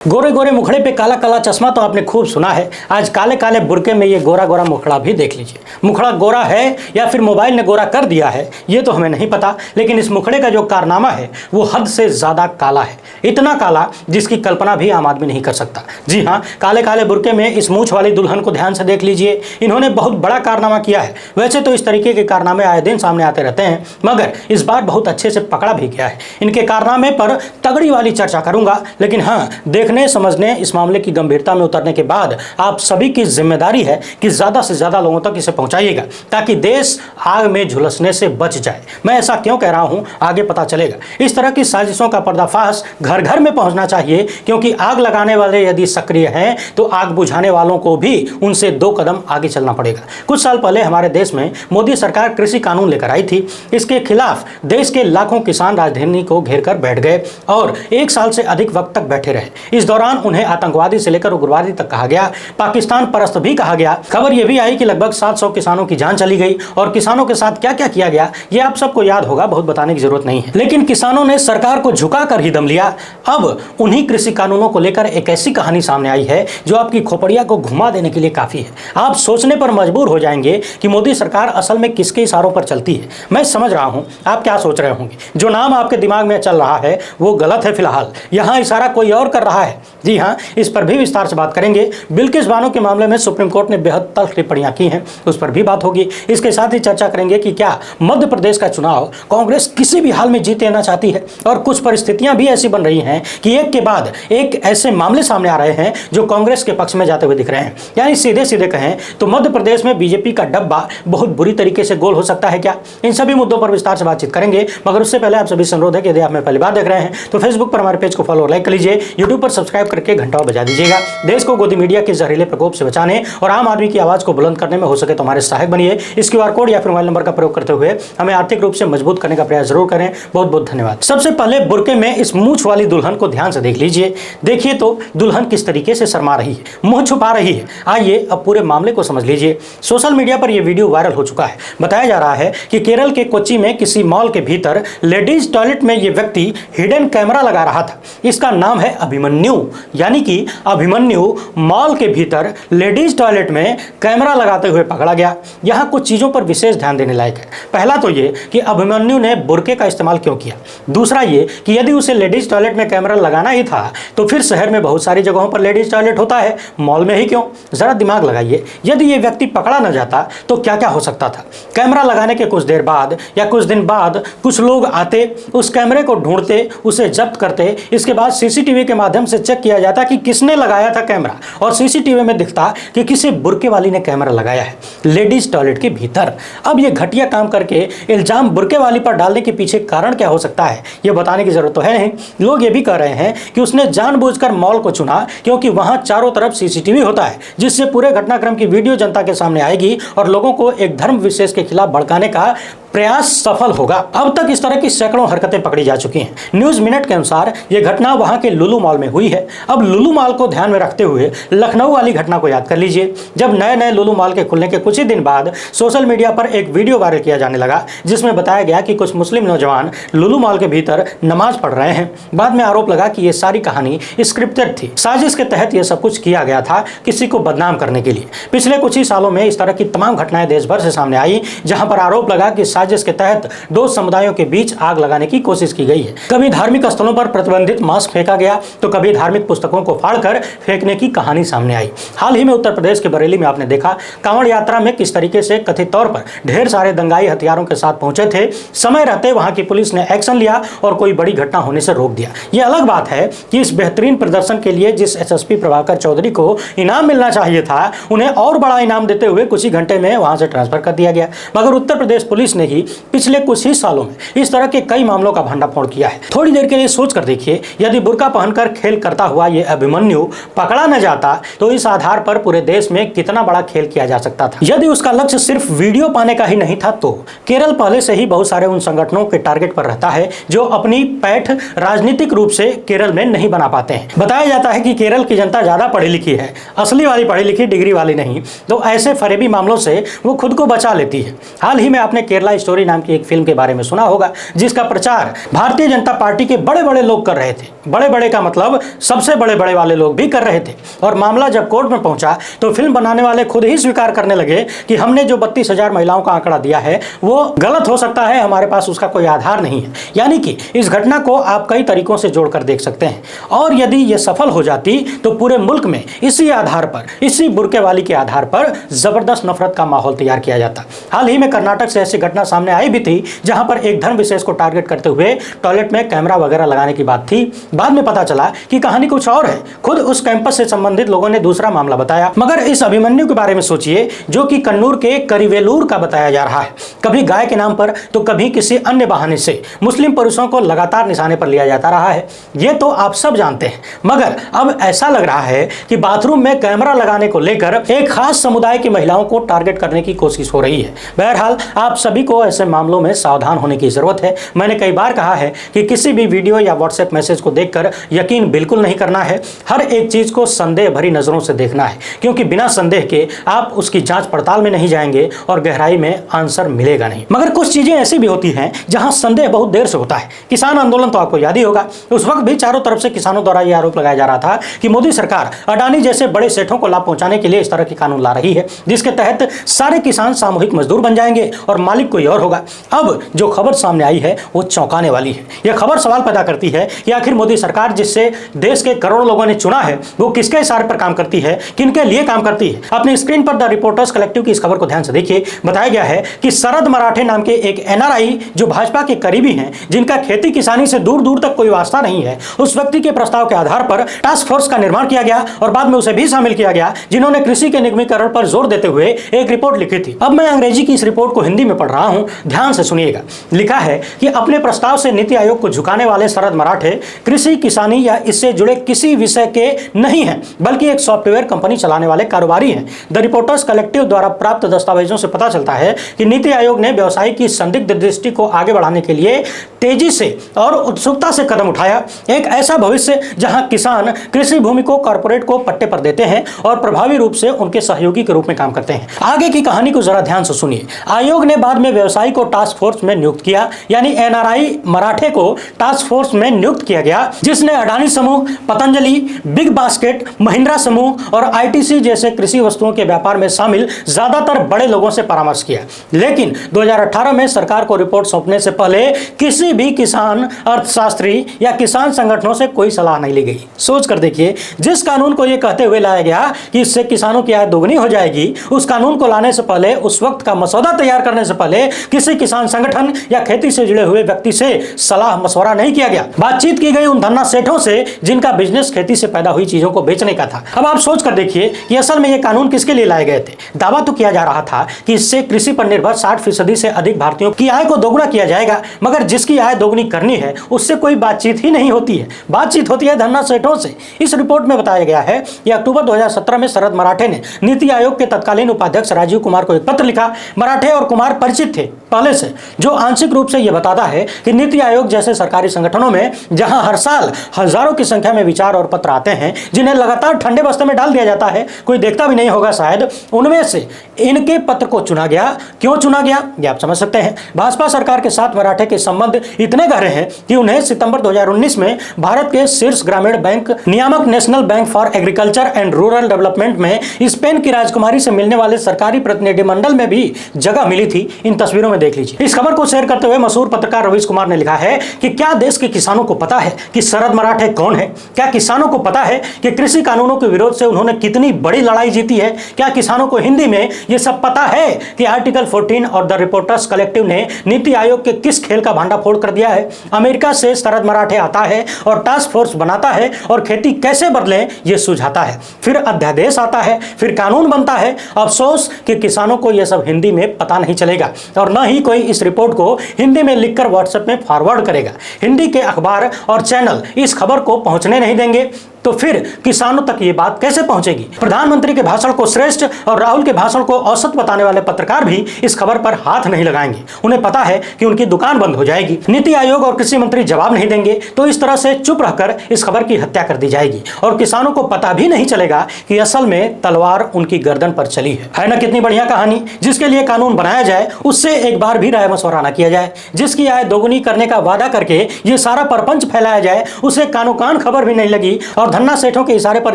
गोरे गोरे मुखड़े पे काला काला चश्मा तो आपने खूब सुना है। आज काले काले बुरके में ये गोरा गोरा मुखड़ा भी देख लीजिए। मुखड़ा गोरा है या फिर मोबाइल ने गोरा कर दिया है ये तो हमें नहीं पता, लेकिन इस मुखड़े का जो कारनामा है वो हद से ज़्यादा काला है। इतना काला जिसकी कल्पना भी आम आदमी नहीं कर सकता। जी हाँ, काले काले बुरके में इस मूंछ वाली दुल्हन को ध्यान से देख लीजिए। इन्होंने बहुत बड़ा कारनामा किया है। वैसे तो इस तरीके के कारनामे आए दिन सामने आते रहते हैं, मगर इस बार बहुत अच्छे से पकड़ा भी गया है। इनके कारनामे पर तगड़ी वाली चर्चा करूंगा, लेकिन हाँ, देखने समझने इस मामले की गंभीरता में उतरने के बाद आप सभी की जिम्मेदारी है कि ज़्यादा से ज़्यादा लोगों तक इसे पहुंचाइएगा, ताकि देश आग में झुलसने से बच जाए। मैं ऐसा क्यों कह रहा हूं, आगे पता चलेगा। इस तरह की साजिशों का पर्दाफाश घर घर में पहुंचना चाहिए, क्योंकि आग लगाने वाले यदि सक्रिय हैं तो आग बुझाने वालों को भी उनसे 2 कदम आगे चलना पड़ेगा। कुछ साल पहले हमारे देश में मोदी सरकार कृषि कानून लेकर आई थी। इसके खिलाफ देश के लाखों किसान राजधानी को घेर कर बैठ गए और 1 साल से अधिक वक्त तक बैठे रहे। इस दौरान उन्हें आतंकवादी से लेकर उग्रवादी तक कहा गया, पाकिस्तान परस्त भी कहा गया। खबर यह भी आई कि लगभग 700 किसानों की जान चली गई। और किसानों के साथ क्या क्या किया गया ये आप सबको याद होगा, बहुत बताने की जरूरत नहीं है। लेकिन किसानों ने सरकार को झुकाकर ही दम लिया। अब उन्हीं कृषि कानूनों को लेकर एक ऐसी कहानी सामने आई है जो आपकी खोपड़िया को घुमा देने के लिए काफी है। आप सोचने पर मजबूर हो जाएंगे कि मोदी सरकार असल में किसके इशारों पर चलती है। मैं समझ रहा हूं आप क्या सोच रहे होंगे। जो नाम आपके दिमाग में चल रहा है वो गलत है। फिलहाल यहां इशारा कोई और कर रहा है। जी हाँ, इस पर भी विस्तार से बात करेंगे। बिल्किस बानो के मामले में सुप्रीम कोर्ट ने बेहद तल्ख टिप्पणियां की हैं, उस पर भी बात होगी। इसके साथ ही चर्चा करेंगे कि क्या मध्य प्रदेश का चुनाव कांग्रेस किसी भी हाल में जीत लेना चाहती है, और कुछ परिस्थितियां भी ऐसी बन रही हैं कि एक के बाद एक ऐसे मामले सामने आ रहे हैं जो कांग्रेस के पक्ष में जाते हुए दिख रहे हैं। यानी सीधे सीधे कहें तो मध्य प्रदेश में बीजेपी का डब्बा बहुत बुरी तरीके से गोल हो सकता है क्या? इन सभी मुद्दों पर विस्तार से बातचीत करेंगे, मगर उससे पहले आप सभी से अनुरोध है कि यदि आप पहली बार देख रहे हैं तो फेसबुक पर हमारे पेज को फॉलो और लाइक कर लीजिए। यूट्यूब पर सब्सक्राइब करके घंटा बजा दीजिएगा। देश को गोदी मीडिया के जहरीले प्रकोप से बचाने और आम आदमी की आवाज को बुलंद करने में हो सके तो हमारे सहायक बनिए। इस क्यूआर कोड या फिर मोबाइल नंबर का प्रयोग करते हुए हमें आर्थिक रूप से मजबूत करने का प्रयास जरूर करें। बहुत बहुत धन्यवाद। सबसे पहले बुरके में इस मूंछ वाली दुल्हन को ध्यान से देख लीजिए। देखिए तो दुल्हन किस तरीके से शर्मा रही है, मुंह छुपा रही है। आइए अब पूरे मामले को समझ लीजिए। सोशल मीडिया पर यह वीडियो वायरल हो चुका है। बताया जा रहा है कि केरल के कोच्चि में किसी मॉल के भीतर लेडीज टॉयलेट में यह व्यक्ति हिडन कैमरा लगा रहा था। इसका नाम है अभिमन्यु। यानी कि अभिमन्यु मॉल के भीतर लेडीज टॉयलेट में कैमरा लगाते हुए पकड़ा गया। यहां कुछ चीजों पर विशेष ध्यान देने लायक है। पहला तो ये कि अभिमन्यु ने बुरके का इस्तेमाल क्यों किया। दूसरा ये कि यदि उसे लेडीज टॉयलेट में कैमरा लगाना ही था तो फिर शहर में बहुत सारी जगहों पर लेडीज टॉयलेट होता है, मॉल में ही क्यों? जरा दिमाग लगाइए। यदि ये व्यक्ति पकड़ा न जाता तो क्या क्या हो सकता था। कैमरा लगाने के कुछ देर बाद या कुछ दिन बाद कुछ लोग आते, उस कैमरे को ढूंढते, उसे जब्त करते। इसके बाद सीसीटीवी के माध्यम से चेक किया जाता कि किसने लगाया था कैमरा, और सीसीटीवी में दिखता कि किसी बुरके वाली ने कैमरा लगाया है लेडीज टॉयलेट के भीतर। अब ये घटिया काम करके इल्जाम बुरके वाली पर डालने के पीछे कारण क्या हो सकता है ये बताने की जरूरत तो है नहीं। लोग ये भी कह रहे हैं कि उसने जानबूझकर मॉल को चुना क्योंकि वहां चारों तरफ सीसीटीवी होता है, जिससे पूरे घटनाक्रम की वीडियो जनता के सामने आएगी और लोगों को एक धर्म विशेष के खिलाफ भड़काने का प्रयास सफल होगा। अब तक इस तरह की सैकड़ों हरकतें पकड़ी जा चुकी हैं। न्यूज मिनट के अनुसार यह घटना वहां के लुलु मॉल में हुई है। अब लुलु मॉल को ध्यान में रखते हुए लखनऊ वाली घटना को याद कर लीजिए। जब नए नए लुलु मॉल के खुलने के कुछ ही दिन बाद सोशल मीडिया पर एक वीडियो वायरल किया जाने लगा, जिसमें बताया गया कि कुछ मुस्लिम नौजवान लुलु मॉल के भीतर नमाज पढ़ रहे हैं। बाद में आरोप लगा कि यह सारी कहानी स्क्रिप्टेड थी, साजिश के तहत यह सब कुछ किया गया था किसी को बदनाम करने के लिए। पिछले कुछ ही सालों में इस तरह की तमाम घटनाएं देश भर से सामने आई, जहां पर आरोप लगा कि साजिश के तहत 2 समुदायों के बीच आग लगाने की कोशिश की गई है। कभी धार्मिक स्थलों पर प्रतिबंधित मास्क फेंका गया तो कभी धार्मिक पुस्तकों को फाड़कर फेंकने की कहानी सामने आई। हाल ही में उत्तर प्रदेश के बरेली में आपने देखा कांवड़ यात्रा में किस तरीके से कथित तौर पर ढेर सारे दंगाई हथियारों के साथ पहुंचे थे। समय रहते वहां की पुलिस ने एक्शन लिया और कोई बड़ी घटना होने से रोक दिया। यह अलग बात है कि इस बेहतरीन प्रदर्शन के लिए जिस एसएसपी प्रभाकर चौधरी को इनाम मिलना चाहिए था, उन्हें और बड़ा इनाम देते हुए कुछ ही घंटे में वहां से ट्रांसफर कर दिया गया। मगर उत्तर प्रदेश पुलिस ने ही पिछले कुछ ही सालों में इस तरह के कई मामलों का भंडाफोड़ किया है। थोड़ी देर के लिए सोच कर देखिए, यदि बुर्का पहनकर खेल करता हुआ ये अभिमन्यु पकड़ा न जाता तो इस आधार पर पूरे देश में कितना बड़ा खेल किया जा सकता था। यदि उसका लक्ष्य सिर्फ वीडियो पाने का ही नहीं था तो केरल पहले से ही बहुत सारे उन संगठनों के टारगेट पर रहता है जो अपनी पैठ राजनीतिक रूप से केरल में नहीं बना पाते हैं। बताया जाता है कि केरल की जनता ज्यादा पढ़ी लिखी है, असली वाली पढ़ी लिखी, डिग्री वाली नहीं, तो ऐसे फरेबी मामलों से वो खुद को बचा लेती है। हाल ही में आपने केरला स्टोरी नाम की एक फिल्म के बारे में सुना होगा, जिसका प्रचार भारतीय जनता पार्टी के बड़े बड़े लोग कर रहे थे। बड़े बड़े का मतलब सबसे बड़े बड़े वाले लोग भी कर रहे थे। और मामला जब कोर्ट में पहुंचा तो फिल्म बनाने वाले खुद ही स्वीकार करने लगे कि हमने जो 32,000 महिलाओं का आंकड़ा दिया है वो गलत हो सकता है, हमारे पास उसका कोई आधार नहीं है। यानी कि इस घटना को आप कई तरीकों से जोड़कर देख सकते हैं। और यदि यह सफल हो जाती तो पूरे मुल्क में इसी आधार पर, इसी बुर्के वाली के आधार पर जबरदस्त नफरत का माहौल तैयार किया जाता। हाल ही में कर्नाटक से ऐसी घटना सामने आई भी थी, जहां पर एक धर्म विशेष को टारगेट करते हुए टॉयलेट में कैमरा वगैरह लगाने की बात थी। बाद में पता चला कि कहानी कुछ और है। खुद उस कैंपस से संबंधित लोगों ने दूसरा मामला बताया। मगर इस अभिमन्यु के बारे में सोचिए, जो कि कन्नूर के करीवेलूर का बताया जा रहा है। कभी गाय के नाम पर तो कभी किसी अन्य बहाने से मुस्लिम पुरुषों को लगातार निशाने पर लिया जाता रहा है। ये तो आप सब जानते हैं। मगर अब ऐसा लग रहा है कि बाथरूम में कैमरा लगाने को लेकर एक खास समुदाय की महिलाओं को टारगेट करने की कोशिश हो रही है। बहरहाल आप सभी को ऐसे मामलों में सावधान होने की जरूरत है। मैंने कई बार कहा है कि किसी भी वीडियो या व्हाट्सएप मैसेज को देखकर यकीन बिल्कुल नहीं करना है। हर एक चीज को संदेह भरी नजरों से देखना है, क्योंकि बिना संदेह के आप उसकी जांच पड़ताल में नहीं जाएंगे और गहराई में आंसर मिलेगा नहीं। मगर कुछ चीजें ऐसी भी होती हैं जहां संदेह बहुत देर से होता है। किसान आंदोलन तो आपको याद ही होगा। उस वक्त भी चारों तरफ से किसानों द्वारा यह आरोप लगाया जा रहा था कि मोदी सरकार अडानी जैसे बड़े सेठों को लाभ पहुंचाने के लिए इस तरह के कानून ला रही है, जिसके तहत सारे किसान सामूहिक मजदूर बन जाएंगे और मालिक कोई और होगा। अब जो खबर सामने आई है वो चौंकाने वाली है। यह खबर सवाल पैदा करती है कि आखिर मोदी सरकार जिससे देश के करोड़ों लोगों ने चुना है वो किसके इशारे पर काम करती है, किनके लिए काम करती है। अपनी स्क्रीन पर द रिपोर्टर्स कलेक्टिव की इस खबर को ध्यान से देखिए। बताया गया है कि शरद मराठे नाम के एक एनआरआई जो भाजपा के करीबी हैं, जिनका खेती किसानी से दूर दूर तक कोई वास्ता नहीं है, उस व्यक्ति के प्रस्ताव के आधार पर टास्क फोर्स का निर्माण किया गया और बाद में उसे भी शामिल किया गया, जिन्होंने कृषि के निगमीकरण पर जोर देते हुए एक रिपोर्ट लिखी थी। अब मैं अंग्रेजी की इस रिपोर्ट को हिंदी में पढ़ रहा हूं, ध्यान से सुनिएगा। लिखा है कि अपने प्रस्ताव से नीति आयोग को झुकाने वाले शरद मराठे कृषि किसानी या इससे जुड़े किसी विषय के नहीं हैं, बल्कि एक सॉफ्टवेयर कंपनी चलाने वाले कारोबारी हैं। द रिपोर्टर्स कलेक्टिव द्वारा प्राप्त दस्तावेजों से पता चलता है कि नीति आयोग ने व्यवसाय की संदिग्ध दृष्टि को आगे बढ़ाने के लिए तेजी से और उत्सुकता से कदम उठाया। एक ऐसा भविष्य जहां किसान कृषि भूमि को कॉर्पोरेट को पट्टे पर देते हैं और प्रभावी रूप से उनके सहयोगी के रूप में काम करते हैं। आगे की कहानी को जरा ध्यान से सुनिए। आयोग ने बाद में व्यवसायी को टास्क फोर्स में नियुक्त किया, यानी एनआरआई मराठे को टास्क फोर्स में नियुक्त किया गया, जिसने अडानी समूह, पतंजलि, बिग बास्केट, महिंद्रा समूह और आईटीसी जैसे कृषि वस्तुओं के व्यापार में शामिल ज्यादातर बड़े लोगों से परामर्श किया। लेकिन 2018 में सरकार को रिपोर्ट सौंपने से पहले किसी भी किसान अर्थशास्त्री या किसान संगठनों से कोई सलाह नहीं ली गई। सोच कर देखिए, जिस कानून को यह कहते हुए लाया गया कि इससे किसानों की आय दोगुनी हो जाएगी, उस कानून को लाने से पहले, उस वक्त का मसौदा तैयार करने से पहले किसी किसान संगठन या खेती से जुड़े हुए व्यक्ति से सलाह मशवरा नहीं किया गया। बातचीत की गई उन धन्ना सेठों से जिनका बिजनेस खेती से पैदा हुई चीजों को बेचने का था। अब आप सोच कर देखिए कि असल में ये कानून किसके लिए लाए गए थे। दावा तो किया जा रहा था कि इससे कृषि पर निर्भर 60% से अधिक भारतीयों की आय को दोगुना किया जाएगा, मगर जिसकी आय दोगुनी करनी है उससे कोई बातचीत ही नहीं होती है। बातचीत होती है धन्ना सेठों से। इस रिपोर्ट में बताया गया है कि अक्टूबर 2017 में शरद मराठे ने नीति आयोग के तत्कालीन उपाध्यक्ष राजीव कुमार को एक पत्र लिखा। मराठे और कुमार परिचित थे पहले से, जो आंशिक रूप से यह बताता है कि नीति आयोग जैसे सरकारी संगठनों में जहां हर साल हजारों की संख्या में विचार और पत्र आते हैं, जिन्हें लगातार ठंडे बस्ते में डाल दिया जाता है, कोई देखता भी नहीं होगा शायद, उनमें से इनके पत्र को चुना गया। क्यों चुना गया ये आप समझ सकते हैं। भाजपा सरकार के साथ मराठे के संबंध इतने गहरे हैं कि उन्हें सितंबर 2019 में भारत के शीर्ष ग्रामीण बैंक नियामक national bank for agriculture and rural development में स्पेन की राजकुमारी से मिलने वाले सरकारी प्रतिनिधिमंडल में भी जगह मिली थी। इन तस्वीरों में देख लीजिए। इस खबर को शेयर करते हुए मशहूर पत्रकार रवीश कुमार ने लिखा है कि क्या देश के किसानों को पता है कि शरद मराठे कौन है? क्या किसानों को पता है कि कृषि कानूनों के विरोध से उन्होंने कितनी बड़ी लड़ाई जीती है? क्या किसानों को हिंदी में यह सब पता है कि आर्टिकल 14 और द रिपोर्टर्स कलेक्टिव ने नीति आयोग के किस खेल का भांडाफोड़ कर दिया है? अमेरिका से शरद मराठे आता है और टास्क फोर्स बनाता है और खेती कैसे बदले यह सुझाता है, फिर अध्यादेश आता है, फिर कानून बनता है। अफसोस कि किसानों को यह सब हिंदी में पता नहीं चलेगा और न ही कोई इस रिपोर्ट को हिंदी में लिखकर व्हाट्सएप में फॉरवर्ड करेगा। हिंदी के अखबार और चैनल इस खबर को पहुंचने नहीं देंगे। तो फिर किसानों तक ये बात कैसे पहुंचेगी? प्रधानमंत्री के भाषण को श्रेष्ठ और राहुल के भाषण को औसत बताने वाले पत्रकार भी इस खबर पर हाथ नहीं लगाएंगे। उन्हें पता है कि उनकी दुकान बंद हो जाएगी। नीति आयोग और कृषि मंत्री जवाब नहीं देंगे तो इस तरह से चुप रहकर इस खबर की हत्या कर दी जाएगी और किसानों को पता भी नहीं चलेगा कि असल में तलवार उनकी गर्दन पर चली है ना? कितनी बढ़िया कहानी। जिसके लिए कानून बनाया जाए उससे एक बार भी राय मशवरा न किया जाए, जिसकी आय दोगुनी करने का वादा करके ये सारा परपंच फैलाया जाए, उसे कानो कान खबर भी नहीं लगी और धन्ना सेठों के इशारे पर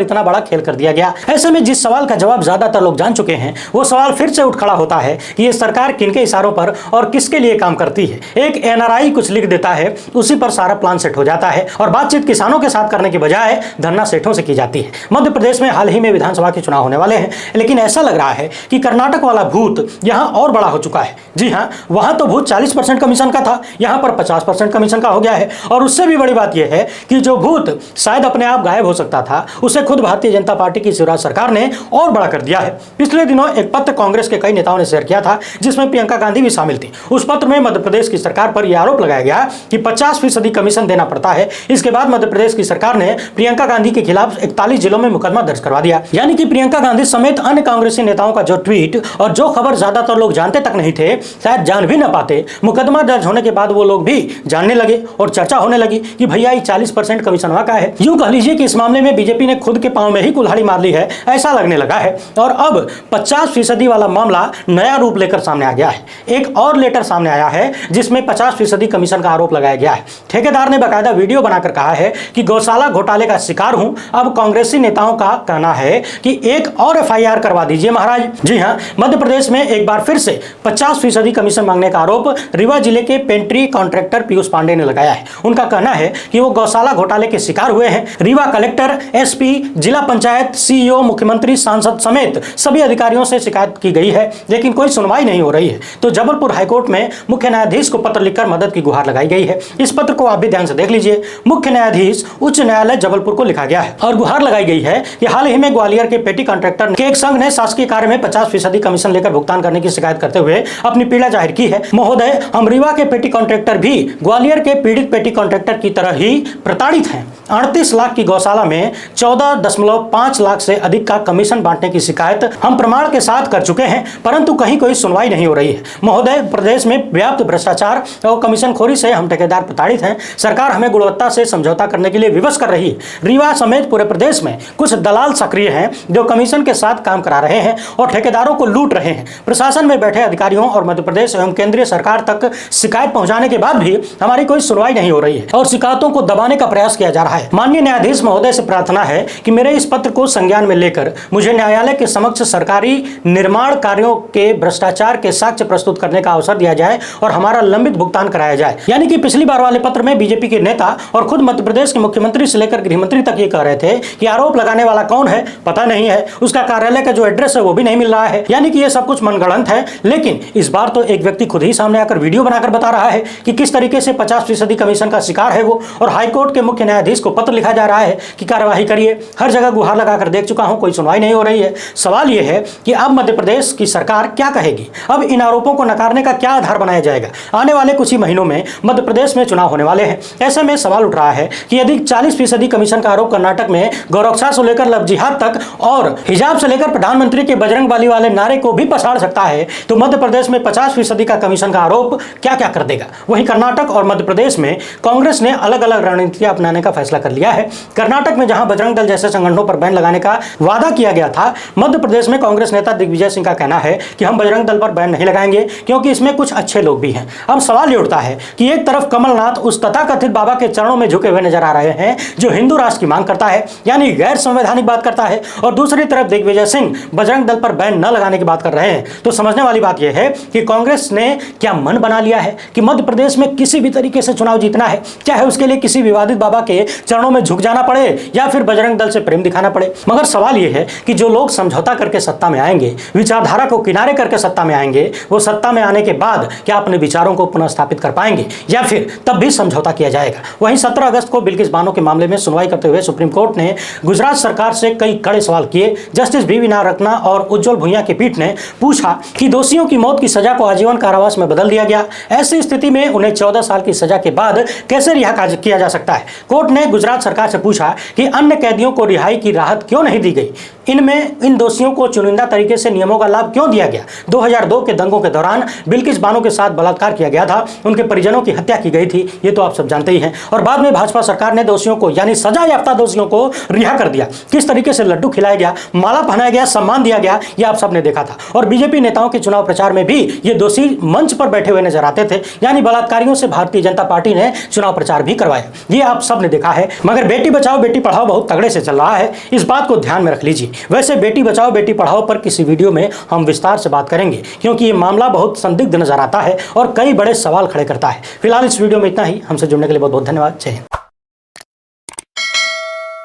इतना बड़ा खेल कर दिया गया। ऐसे में जिस सवाल का जवाब ज्यादातर लोग जान चुके हैं वो सवाल फिर से उठ खड़ा होता है कि ये सरकार किनके इशारों पर और किसके लिए काम करती है। एक एनआरआई कुछ लिख देता है, उसी पर सारा प्लान सेट हो जाता है और बातचीत किसानों के साथ करने की बजाय धन्ना सेठों से की जाती है। मध्य प्रदेश में हाल ही में विधानसभा के चुनाव होने वाले हैं, लेकिन ऐसा लग रहा है कि कर्नाटक वाला भूत यहां और बड़ा हो चुका है। जी हां, वहां तो भूत 40% कमीशन का था, यहां पर 50% कमीशन का हो गया है। और उससे भी बड़ी बात यह है कि जो भूत शायद अपने आप गायब हो सकता था उसे खुद भारतीय जनता पार्टी की शिवराज सरकार ने और बड़ा कर दिया है। पिछले दिनों एक पत्र कांग्रेस के कई नेताओं ने शेयर किया था जिसमें प्रियंका गांधी भी शामिल थी। उस पत्र में मध्य प्रदेश की सरकार पर यह आरोप लगाया गया कि 50% कमीशन देना पड़ता है। इसके बाद मध्य प्रदेश की सरकार ने प्रियंका गांधी के खिलाफ 41 जिलों में मुकदमा दर्ज करवा दिया। यानी कि प्रियंका गांधी समेत अन्य कांग्रेसी नेताओं का जो ट्वीट और जो खबर ज्यादातर लोग जानते तक नहीं थे, शायद जान भी न पाते, मुकदमा दर्ज होने के बाद वो लोग भी जानने लगे और चर्चा होने लगी कि भैया ये 40% कमीशन वहां का है। यूं कह लीजिए कि इस मामले में बीजेपी ने खुद के पांव में ही कुल्हाड़ी मार ली है, ऐसा लगने लगा है। और अब 50% वाला मामला नया रूप लेकर सामने आ गया है। एक और लेटर सामने आया है जिसमें 50% कमीशन का आरोप लगाया गया है। ठेकेदार ने बाकायदा वीडियो बनाकर कहा है कि गौशाला घोटाले का शिकार हूं। अब कांग्रेसी नेताओं का कहना है कि एक और एफआईआर करवा दीजिए महाराज। जी हां, मध्य प्रदेश में एक बार फिर से 50% कमीशन मांगने का आरोप रीवा जिले के पेंट्री कॉन्ट्रैक्टर पीयूष पांडे ने लगाया है। उनका कहना है कि वो गौशाला घोटाले के शिकार हुए हैं। रीवा कलेक्टर, एसपी, जिला पंचायत, सीईओ, मुख्यमंत्री, सांसद समेत सभी अधिकारियों से शिकायत की गई है, लेकिन कोई सुनवाई नहीं हो रही है। तो जबलपुर हाईकोर्ट में मुख्य न्यायाधीश को पत्र लिखकर मदद की गुहार लगाई गई है। इस पत्र को आप भी ध्यान से देख लीजिए। मुख्य न्यायाधीश उच्च न्यायालय जबलपुर को लिखा गया है और गुहार लगाई गई है कि हाल ही में ग्वालियर के पेटी कॉन्ट्रैक्टर के एक संघ ने शासकीय कार्य में 50% कमीशन लेकर भुगतान करने की शिकायत करते हुए अपनी पीड़ा जाहिर की है। महोदय, हम रीवा के पेटी कॉन्ट्रैक्टर भी ग्वालियर के पीड़ित पेटी कॉन्ट्रैक्टर की तरह ही प्रताड़ित हैं। 38 लाख की गौशाला में 14.5 लाख से अधिक का कमीशन बांटने की शिकायत हम प्रमाण के साथ कर चुके हैं, परंतु कहीं कोई सुनवाई नहीं हो रही है। महोदय, प्रदेश में व्याप्त भ्रष्टाचार और कमीशनखोरी से हम ठेकेदार प्रताड़ित हैं। सरकार हमें गुणवत्ता से समझौता करने के लिए विवश कर रही है। रीवा समेत पूरे प्रदेश में कुछ दलाल सक्रिय हैं जो कमीशन के साथ काम करा रहे हैं और ठेकेदारों को लूट रहे हैं। प्रशासन में बैठे अधिकारियों और मध्य प्रदेश एवं केंद्रीय सरकार तक शिकायत पहुंचाने के बाद भी हमारी कोई सुनवाई नहीं हो रही है और शिकायतों को दबाने का प्रयास किया जा रहा है। माननीय न्यायाधीश महोदय से प्रार्थना है कि मेरे इस पत्र को संज्ञान में लेकर मुझे न्यायालय के समक्ष सरकारी निर्माण कार्यों के भ्रष्टाचार के साक्ष्य प्रस्तुत करने का अवसर दिया जाए और हमारा लंबित भुगतान कराया जाए। यानी कि पिछली बार वाले पत्र में बीजेपी के नेता और खुद मध्य प्रदेश के मुख्यमंत्री से लेकर गृह मंत्री तक ये कह रहे थे कि आरोप लगाने वाला कौन है पता नहीं है, उसका कार्यालय का जो एड्रेस है वो भी नहीं मिल रहा है। यानी कि ये सब कुछ मनगढ़ंत है। लेकिन इस बार तो एक व्यक्ति खुद ही सामने आकर वीडियो बनाकर बता रहा है कि किस तरीके से 50% कमीशन का शिकार है वो, और हाईकोर्ट के मुख्य न्यायाधीश को पत्र लिखा जा रहा है कि कार्यवाही करिए। हर जगह गुहार लगाकर देख चुका हूं, कोई सुनवाई नहीं हो रही है। सवाल यह है कि अब मध्य प्रदेश की सरकार क्या कहेगी? अब इन आरोपों को नकारने का क्या आधार बनाया जाएगा? आने वाले कुछ ही महीनों में मध्य प्रदेश में चुनाव होने वाले हैं। ऐसे में सवाल उठ रहा है कि यदि 40% कमीशन का आरोप कर्नाटक में गौरक्षा से लेकर लव जिहाद तक और हिजाब से लेकर प्रधानमंत्री के बजरंग बली वाले नारे को भी पछाड़ सकता है, तो मध्य प्रदेश में 50% का कमीशन का आरोप क्या क्या कर देगा? वहीं कर्नाटक और मध्य प्रदेश में कांग्रेस ने अलग अलग रणनीतियां अपनाने का फैसला कर लिया है। कर्नाटक में जहां बजरंग दल जैसे संगठनों पर बैन लगाने का वादा किया गया था, मध्य प्रदेश में कांग्रेस नेता दिग्विजय सिंह का कहना है कि हम बजरंग दल पर बैन नहीं लगाएंगे क्योंकि इसमें कुछ अच्छे लोग भी हैं। अब सवाल ये उठता है कि एक तरफ कमलनाथ उस तथाकथित बाबा के चरणों में झुके हुए नजर आ रहे हैं जो हिंदू राष्ट्र की मांग करता है, यानी गैर संवैधानिक बात करता है, और दूसरी तरफ दिग्विजय सिंह बजरंग दल पर बैन न लगाने की बात कर रहे हैं। तो समझने वाली बात यह है कि कांग्रेस ने क्या मन बना लिया है कि मध्य प्रदेश में किसी भी तरीके से चुनाव जीतना है, चाहे उसके लिए किसी विवादित बाबा के चरणों में झुक जाना पड़े या फिर बजरंग दल से प्रेम दिखाना पड़े। मगर सवाल यह है कि जो लोग समझौता करके सत्ता में आएंगे, विचारधारा को किनारे करके सत्ता में आएंगे, वो सत्ता में आने के बाद क्या अपने विचारों को पुनः स्थापित कर पाएंगे या फिर तब भी समझौता किया जाएगा? वहीं 17 अगस्त को बिल्किस बानो के मामले में सुनवाई करते हुए सुप्रीम कोर्ट ने गुजरात सरकार से कई कड़े सवाल किए। Justice BV. नागरत्ना और उज्जवल भुइयां की पीठ ने पूछा कि दोषियों की मौत की सजा को आजीवन कारावास में बदल दिया गया, ऐसी स्थिति में उन्हें 14 साल की सजा के बाद कैसे रिहा किया जा सकता है? कोर्ट ने गुजरात सरकार से पूछा कि अन्य कैदियों को रिहाई की राहत क्यों नहीं दी गई, इन दोषियों को चुनिंदा तरीके से नियमों का लाभ क्यों दिया गया। 2002 के दंगों के दौरान बिल्किस बानो के साथ बलात्कार किया गया था, उनके परिजनों की हत्या की गई थी, ये तो आप सब जानते ही हैं। और बाद में भाजपा सरकार ने दोषियों को यानी सजा याफ्ता दोषियों को रिहा कर दिया। किस तरीके से लड्डू खिलाया गया, माला पहनाया गया, सम्मान दिया गया, ये आप सब ने देखा था। और बीजेपी नेताओं के चुनाव प्रचार में भी ये दोषी मंच पर बैठे हुए नजर आते थे, यानी बलात्कारियों से भारतीय जनता पार्टी ने चुनाव प्रचार भी करवाया, ये आप सब ने देखा है। मगर बेटी बचाओ बेटी पढ़ाओ बहुत तगड़े से चल रहा है, इस बात को ध्यान में रख लीजिए। वैसे बेटी बचाओ बेटी पढ़ाओ पर किसी वीडियो में हम विस्तार से बात करेंगे, क्योंकि ये मामला बहुत संदिग्ध नजर आता है और कई बड़े सवाल खड़े करता है। फिलहाल इस वीडियो में इतना ही। हमसे जुड़ने के लिए बहुत बहुत धन्यवाद। जय हिंद।